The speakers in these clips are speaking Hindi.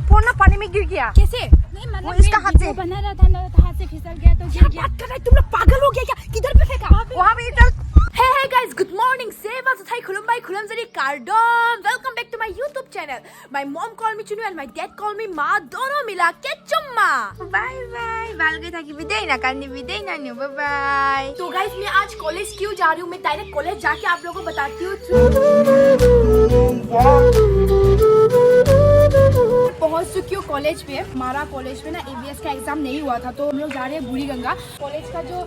फोन ना पानी में गिर गया। कैसे? नहीं वो इसका हाथ से बना रहा था ना, हाथ से फिसल गया तो गिर गया। बात कर रहा है, तुम लोग पागल हो गया क्या? किधर पे फेंका? वहाँ पे इधर। Hey guys, good morning. Seva Sathai Khulumbai Khulumzari Kardon. Welcome back to my YouTube channel. My mom called me Chunu and my dad called me Ma. दोनों मिला के चुम्मा. Bye bye. बालगे था कि विदाई ना करनी, विदाई ना नहीं। Bye bye. तो गाइस मैं आज कॉलेज क्यों जा रही हूँ, मैं डायरेक्ट कॉलेज जाके आप लोगों को बताती हूँ। पहुंच चुकी हूँ कॉलेज पे। हमारा कॉलेज में ना ABS का एग्जाम नहीं हुआ था तो हम लोग जा रहे हैं बूढ़ी गंगा। कॉलेज का जो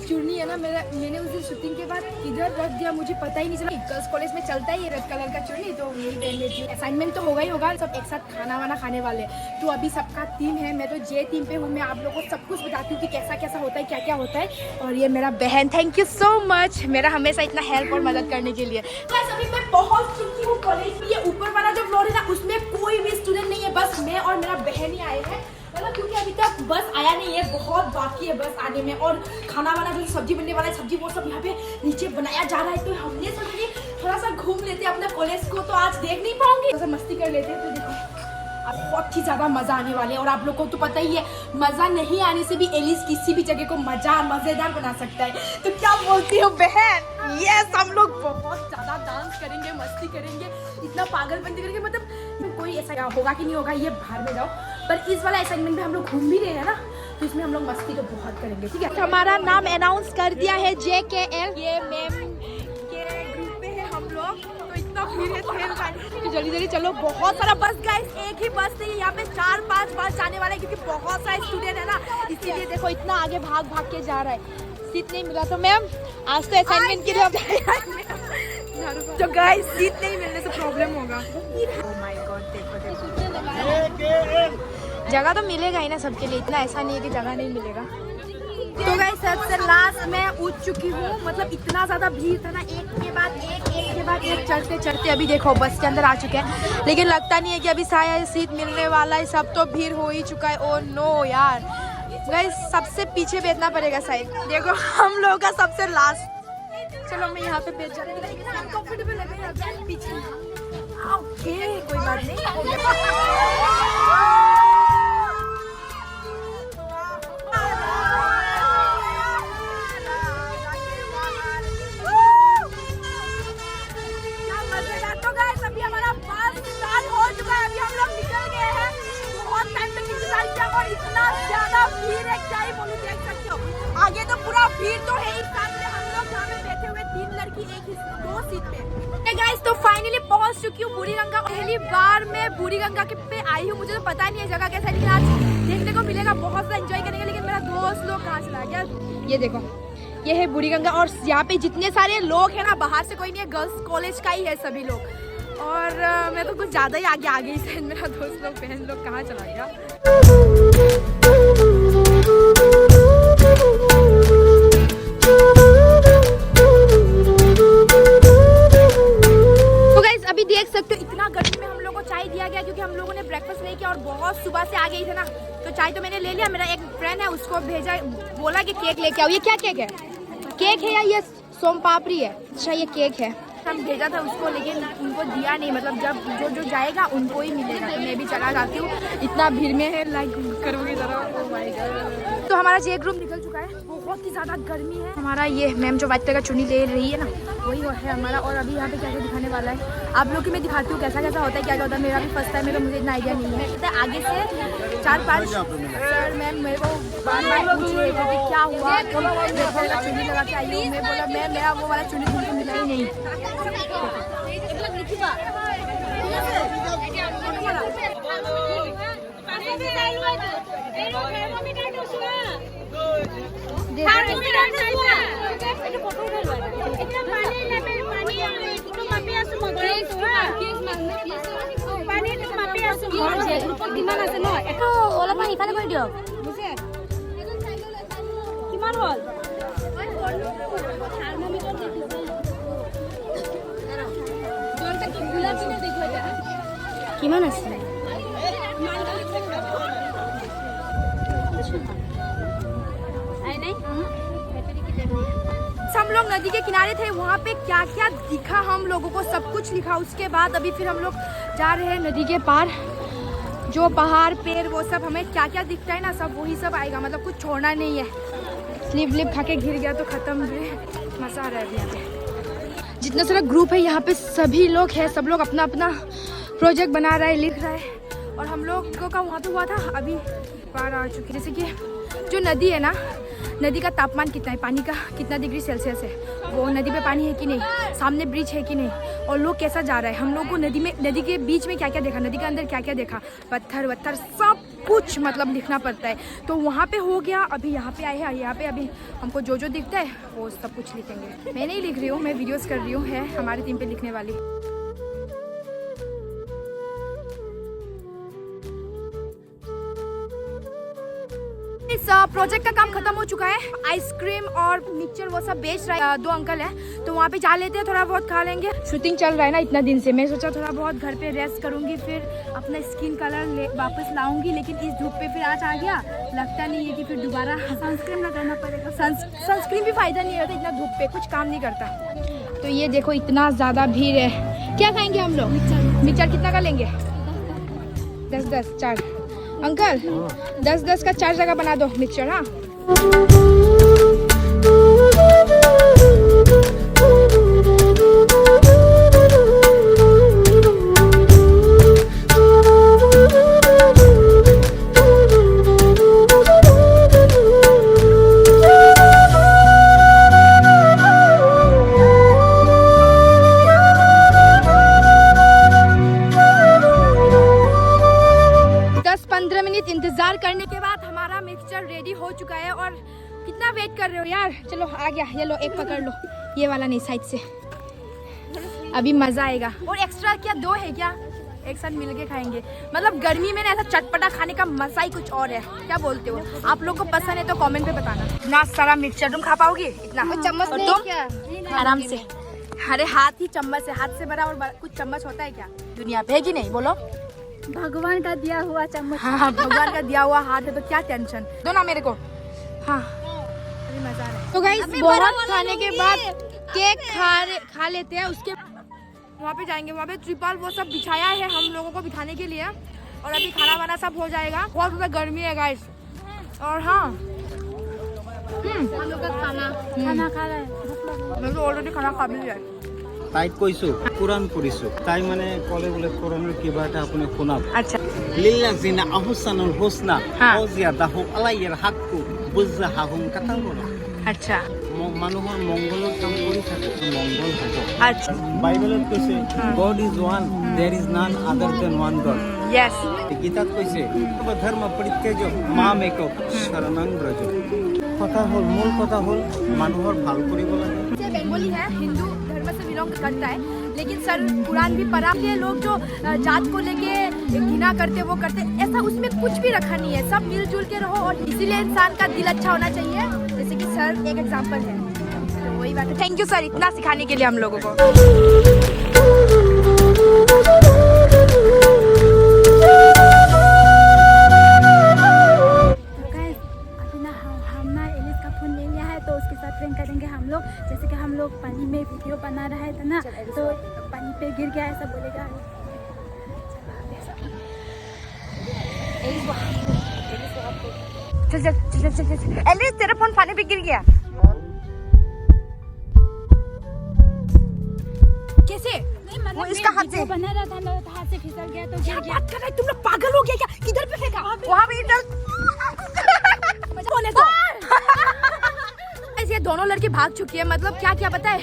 चुन्नी है ना, मैंने उस दिन शूटिंग के बाद इधर रख दिया, मुझे पता ही नहीं चला। गर्ल्स कॉलेज में चलता है ये रेड कलर का चुन्नी, तो यही पहन लेती हूँ। असाइनमेंट तो होगा ही होगा, सब एक साथ खाना वाना खाने वाले। तो अभी सबका टीम है, मैं तो J टीम पे हूँ। मैं आप लोगों को सब कुछ बताती हूँ कि कैसा कैसा होता है, क्या क्या होता है। और ये मेरा बहन, थैंक यू सो मच मेरा हमेशा इतना हेल्प और मदद करने के लिए। अभी मैं पहुँच चुकी हूँ कॉलेज में। ये ऊपर वाला जो फ्लोर है ना, उसमें कोई भी स्टूडेंट नहीं है, बस मैं और मेरा बहन ही आए हैं। मतलब क्योंकि अभी तक बस आया नहीं है, बहुत बाकी है बस आने में। और खाना वाना जो सब्जी बनने वाला है, सब्जी वो सब यहाँ पे नीचे बनाया जा रहा है। तो हमने सोचा कि थोड़ा सा घूम लेते हैं अपने कॉलेज को, तो आज देख नहीं पाऊंगी, थोड़ा सा मस्ती कर लेते हैं। तो देखो बहुत ही ज्यादा मजा आने वाले है। और आप लोग को तो पता ही है, मजा नहीं आने से भी एलिस किसी भी जगह को मजेदार बना सकता है। तो क्या बोलती हो बहन? यस, हम लोग बहुत ज्यादा डांस करेंगे, मस्ती करेंगे, इतना पागलपंती करेंगे। मतलब कोई ऐसा होगा कि नहीं होगा, ये बाहर में जाओ। पर इस वाला असाइनमेंट में हम लोग घूम भी रहे हैं ना, तो इसमें हम लोग मस्ती तो बहुत करेंगे। ठीक है, हमारा नाम अनाउंस कर दिया है JKL। ये मैम के ग्रुप में है हम लोग, तो इतना भीड़ है तो जल्दी जल्दी चलो। बहुत सारा बस गाइस, एक ही बस नहीं, यहाँ पे 4-5 बस जाने वाले हैं, क्योंकि बहुत सारे स्टूडेंट है ना, इसीलिए देखो इतना आगे भाग भाग के जा रहा है। सीट नहीं मिला तो मैम आज तो असाइनमेंट के लिए तो गाइस सीट नहीं मिलने से प्रॉब्लम होगा। ओह माय गॉड, देखो जगह तो मिलेगा ही ना सबके लिए, इतना ऐसा नहीं है कि जगह नहीं मिलेगा। तो गाइस सबसे लास्ट में उठ चुकी हूँ। मतलब इतना ज्यादा भीड़ था ना, एक के बाद एक चढ़ते चढ़ते अभी देखो बस के अंदर आ चुके हैं। लेकिन लगता नहीं है कि अभी शायद सीट मिलने वाला है, सब तो भीड़ हो ही चुका है। ओ नो यार, गाइस सबसे पीछे बैठना पड़ेगा शायद। देखो हम लोगों का सबसे लास्ट। चलो मैं यहाँ पे बैठ जाती हूँ, अनकंफर्टेबल लग रहा है पीछे। ओके कोई बात नहीं। तो गाइस अभी हमारा बस स्टार्ट हो चुका है, अभी हम लोग निकल गए हैं। बहुत टाइम तक इंतजार किया और इतना ज्यादा भीड़ है, क्या ही बोलूं, देख सकते हो। आगे तो पूरा भीड़ तो है ही, सामने हम लोग जहाँ पे बैठे हुए 3 लड़की एक ही 2 सीट पे। गाइस तो फाइनली पहुंच चुकी हूँ बूढ़ी गंगा। पहली बार मैं बूढ़ी गंगा के पे आई हूँ, मुझे तो पता नहीं है जगह कैसा है, लेकिन आज देखने को मिलेगा, बहुत सा एंजॉय करेंगे। लेकिन मेरा दोस्त लोग कहाँ चला गया? ये देखो, ये है बूढ़ी गंगा। और यहाँ पे जितने सारे लोग हैं ना, बाहर से कोई नहीं है, गर्ल्स कॉलेज का ही है सभी लोग। और मैं तो कुछ ज्यादा ही आगे आ गई से, मेरा दोस्त लोग बहन लोग कहाँ चला गया? तो गाइस अभी देख सकते हो इतना गर्मी में हम लोग को चाय दिया गया, क्योंकि हम लोगों ने ब्रेकफास्ट नहीं किया और बहुत सुबह से आ गई थे ना, तो चाय तो मैंने ले लिया। मेरा एक फ्रेंड है, उसको भेजा, बोला कि केक लेके आओ। ये क्या केक है? केक है या ये सोम पापड़ी है? अच्छा ये केक है। हम भेजा था उसको, लेकिन उनको दिया नहीं। मतलब जब जो जाएगा उनको ही मिलेगा। तो मैं भी चला जाती हूँ, इतना भीड़ में है, लाइक करोगे जरा। Oh my God. तो हमारा J ग्रुप निकल चुका है, बहुत ही ज्यादा गर्मी है। हमारा ये मैम जो व्हाइट कलर का चुन्नी ले रही है ना, वही है हमारा। और अभी यहाँ पे क्या क्या दिखाने वाला है आप लोग की मैं दिखाती हूँ, कैसा कैसा होता है, क्या क्या होता है। मेरा भी फर्स्ट टाइम है तो मुझे इतना आइडिया नहीं है। तो आगे से 4-5 सर मैम मेरे को बार-बार पूछ रहे थे कि क्या हुआ, चुन्नी लगा के आई हूँ। मैं बोला मैम मेरा वो वाला चुन्नी तुमको मिला ही नहीं। অলপমান ইফালে কৰি দিয়ক। কিমান হ'ল? কিমান আছে? हम लोग नदी के किनारे थे, वहाँ पे क्या क्या दिखा हम लोगों को सब कुछ लिखा। उसके बाद अभी फिर हम लोग जा रहे हैं नदी के पार। जो पहाड़ पेड़ वो सब हमें क्या क्या दिखता है ना, सब वही सब आएगा, मतलब कुछ छोड़ना नहीं है। स्लिप व्लिप खा के गिर गया तो ख़त्म है। मज़ा आ रहा है अभी यहाँ पे। जितना सारा ग्रुप है यहाँ पे सभी लोग हैं, सब लोग अपना अपना प्रोजेक्ट बना रहा है, लिख रहा है। और हम लोगों का वहाँ पे हुआ था, अभी बाढ़ आ चुकी है। जैसे कि जो नदी है ना, नदी का तापमान कितना है, पानी का कितना डिग्री सेल्सियस है, वो नदी में पानी है कि नहीं, सामने ब्रिज है कि नहीं, और लोग कैसा जा रहा है। हम लोग को नदी के बीच में क्या क्या देखा, नदी के अंदर क्या क्या देखा, पत्थर वत्थर सब कुछ मतलब लिखना पड़ता है। तो वहाँ पे हो गया, अभी यहाँ पे आए हैं, यहाँ पे अभी हमको जो जो दिखता है वो सब कुछ लिखेंगे। मैं नहीं लिख रही हूँ, मैं वीडियोज़ कर रही हूँ, है हमारी टीम पे लिखने वाली। इस प्रोजेक्ट का काम खत्म हो चुका है। आइसक्रीम और मिक्सचर वो सब बेच रहा है, 2 अंकल हैं, तो वहाँ पे जा लेते हैं, थोड़ा बहुत खा लेंगे। शूटिंग चल रहा है ना इतना दिन से, मैं सोचा थोड़ा बहुत घर पे रेस्ट करूँगी, फिर अपना स्किन कलर वापस लाऊंगी। लेकिन इस धूप पे फिर आज आ गया, लगता नहीं है कि फिर दोबारा सनस्क्रीन लगाना पड़ेगा। सनस्क्रीन भी फायदा नहीं होता, इतना धूप पे कुछ काम नहीं करता। तो ये देखो इतना ज़्यादा भीड़ है। क्या खाएंगे हम लोग? मिक्सचर कितना का लेंगे? 10-10 4 अंकल 10-10 का 4 जगह बना दो मिक्सचर। हाँ इंतजार करने के बाद हमारा मिक्सचर रेडी हो चुका है। और कितना वेट कर रहे हो यार? चलो आ गया, ये लो एक पकड़ लो, ये वाला नहीं, साइड से। अभी मजा आएगा। और एक्स्ट्रा क्या 2 है क्या? एक साथ मिलके खाएंगे। मतलब गर्मी में ना ऐसा चटपटा खाने का मजा ही कुछ और है। क्या बोलते हो? आप लोग को पसंद है तो कमेंट पे बताना। इतना सारा मिक्सचर तुम खा पाओगी? इतना चम्मच और तुम आराम से। अरे हाथ ही चम्मच है, हाथ से बड़ा और कुछ चम्मच होता है क्या दुनिया पे? है कि नहीं? बोलो। भगवान का दिया हुआ चम्मच। हाँ भगवान का दिया हुआ हाथ है, तो क्या टेंशन। दो ना मेरे को। हाँ अभी मजा आ रहा है। तो गाइस बहुत खाने के बाद केक खा लेते हैं। उसके वहाँ पे जाएंगे, वहाँ पे त्रिपाल वो सब बिछाया है हम लोगों को बिठाने के लिए। और अभी खाना वाना सब हो जाएगा। बहुत ज़्यादा गर्मी है गाइस। और हाँ हम लोग का खाना खा रहे हैं। मैं तो ऑलरेडी खाना खा भी है। তাইক কৈছো কোরআন পঢ়িছো, তাই মানে কলে বোলে কোরআনৰ কিবা এটা আপুনি শুনাব। আচ্ছা লিল্লাযিনা আহসানুল হুসনা হ্যাঁ। ওয়া জিয়াদাহু আলাইহিল হাক্কু বুযযাহাহুম কাতাবুল। আচ্ছা মানুহৰ মংগলৰ কাম কৰি থাকে, মংগল হ'ব। আচ্ছা বাইবেলত কৈছে God is one, there is none other than one God. Yes গীতাত কৈছে ধৰ্ম পৰিত্যাজ মাম এক শৰণং ব্ৰজ। কথা হ'ল, মূল কথা হ'ল মানুহৰ ভাল কৰিব লাগে। बेंगोली है, हिंदू धर्म से बिलोंग करता है, लेकिन सर कुरान भी पढ़ा के लोग जो जात को लेके घृणा करते वो करते, ऐसा उसमें कुछ भी रखा नहीं है। सब मिलजुल के रहो और इसीलिए इंसान का दिल अच्छा होना चाहिए। जैसे कि सर एक एग्जांपल है, तो वही बात है। थैंक यू सर इतना सिखाने के लिए हम लोगों को। करेंगे हम लोग। जैसे कि हम लोग पानी में वीडियो बना रहे थे ना, तो पानी पे गिर गया ऐसा बोलेगा। चल चल चल चल चल एलिस तेरा फोन पानी पे गिर गया कैसे? वो इसका हाथ से बना रहा था ना, हाथ से फिसल गया तो गिर गया। बात कर रहे तुम लोग पागल हो गया क्या? किधर पे फेंका? वहाँ पे इधर कौन है? ये दोनों लड़के भाग चुकी है। मतलब क्या क्या पता है,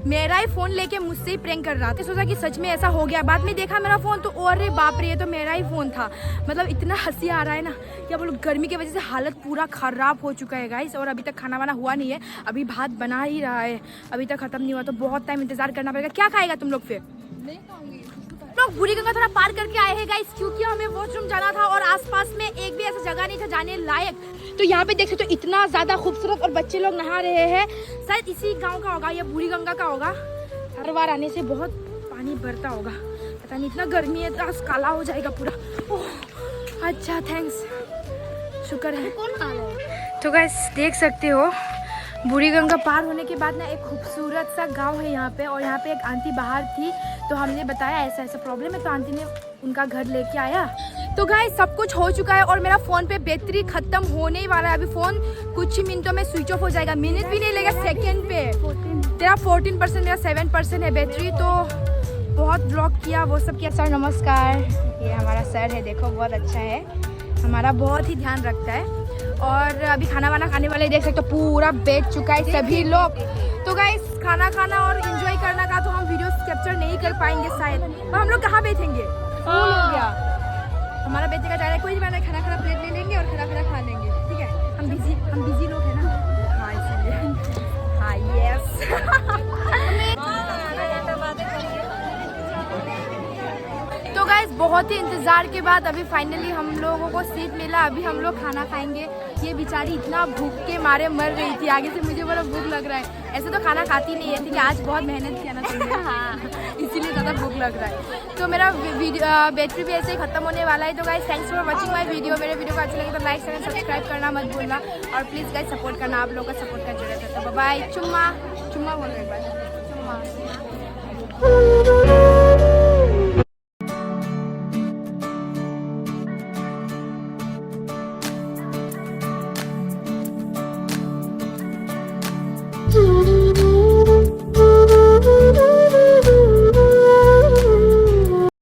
मेरा ही फोन लेके मुझसे ही प्रैंक कर रहा था। सोचा कि सच में ऐसा हो गया, बाद में देखा मेरा फोन तो अरे बाप रे ये तो मेरा ही फोन था। मतलब इतना हंसी आ रहा है ना, क्या बोलूं, गर्मी की वजह से हालत पूरा खराब हो चुका है गाइस। और अभी तक खाना वाना हुआ नहीं है, अभी भात बना ही रहा है, अभी तक खत्म नहीं हुआ, तो बहुत टाइम इंतजार करना पड़ेगा। क्या खाएगा तुम लोग? फिर लोग बुरी गंगा थोड़ा पार करके आए हैं गाइस, क्योंकि हमें वॉशरूम जाना था और आसपास में एक भी ऐसा जगह नहीं था जाने लायक। तो यहाँ पे देख सकते हो इतना ज्यादा खूबसूरत और बच्चे लोग नहा रहे हैं। शायद इसी गांव का होगा या बुरी गंगा का होगा। हर बार आने से बहुत पानी भरता होगा, पता नहीं। इतना गर्मी है तो काला हो जाएगा पूरा। ओह अच्छा थैंक्स, शुक्र है। तो गाइस देख सकते हो बुरी गंगा पार होने के बाद ना एक खूबसूरत सा गांव है यहाँ पे। और यहाँ पे एक आंटी बाहर थी, तो हमने बताया ऐसा ऐसा प्रॉब्लम है, तो आंटी ने उनका घर लेके आया। तो गाइस सब कुछ हो चुका है और मेरा फ़ोन पे बैटरी ख़त्म होने ही वाला है। अभी फ़ोन कुछ ही मिनटों में स्विच ऑफ हो जाएगा, मिनट भी नहीं लगेगा, सेकंड पे। तेरा 14%, मेरा 7% है बैटरी। तो बहुत ब्लॉग किया, वो सब किया। सर नमस्कार, ये हमारा सर है, देखो बहुत अच्छा है, हमारा बहुत ही ध्यान रखता है। और अभी खाना वाना खाने वाले देख सकते हो, पूरा बैठ चुका है सभी लोग। तो गाइस खाना खाना और एंजॉय करना का तो हम वीडियो कैप्चर नहीं कर पाएंगे शायद। तो हम लोग कहाँ बैठेंगे? फुल हो गया हमारा बैठने का। जा रहा है कोई बात नहीं, खाना खाना प्लेट ले लेंगे और खाना खाना खा लेंगे, ठीक है। हम बिजी लोग हैं ना, हाँ इसलिए। हाँ यस। तो गाइस बहुत ही इंतज़ार के बाद अभी फाइनली हम लोगों को सीट मिला। अभी हम लोग खाना खाएंगे। ये बेचारी इतना भूख के मारे मर रही थी, आगे से मुझे बड़ा भूख लग रहा है। ऐसे तो खाना खाती नहीं है, ठीक है, आज बहुत मेहनत किया ना तुमने, हाँ इसीलिए ज़्यादा भूख लग रहा है। तो मेरा बैटरी भी ऐसे ही ख़त्म होने वाला है। तो guys thanks for watching my video. मेरे वीडियो को अच्छा लगे तो लाइक शेयर सब्सक्राइब करना मत भूलना, और प्लीज़ गाइस सपोर्ट करना, आप लोगों का सपोर्ट का जरूरत है। तो बाय, चुम्मा चुम्मा बोलो एक बार, चुम्मा। Ooh.